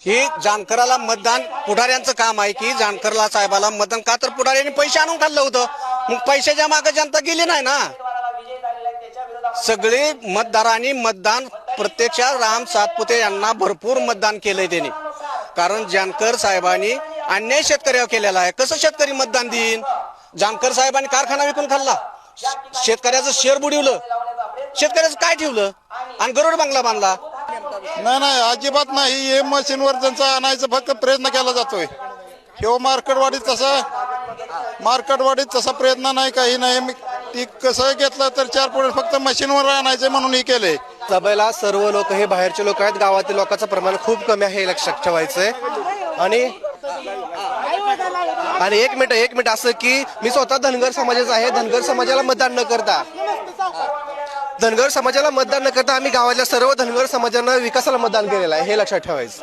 ही जानकराला मतदान पुढाऱ्यांचं काम आहे की जानकरला साहेबाला मतदान का तर पुढाऱ्यांनी पैसे आणून खाल्लं होतं, मग पैशाच्या मागे जनता गेली नाही ना. सगळे मतदारांनी मतदान प्रत्यक्षात राम सातपुते यांना भरपूर मतदान केलंय त्यांनी, कारण जानकर साहेबांनी अन्याय शेतकऱ्यावर केलेला आहे. कसं शेतकरी मतदान देईन? जानकर साहेबांनी कारखाना विकून खाल्ला, शेतकऱ्याचं शेअर बुडवलं, शेतकऱ्याचं काय ठेवलं आणि गरुड बंगला बांधला. नाही अजिबात नाही. हे मशीनवर त्यांचा आणायचा फक्त प्रयत्न केला जातोय. किंवा मार्केटवाडीत तसा प्रयत्न नाही, काही नाही. ती कसं घेतलं तर 4 पुढे फक्त मशीनवर आणायचं म्हणून हे केलंय. सभेला सर्व लोक हे बाहेरचे लोक आहेत, गावातील लोकांचं प्रमाण खूप कमी आहे हे लक्षात ठेवायचंय. आणि एक मिनिट असं की मी स्वतः धनगर समाजाचा आहे. धनगर समाजाला मतदान न करता आम्ही गावातल्या सर्व धनगर समाजांना विकासाला मतदान केलेलं आहे हे लक्षात ठेवायचं.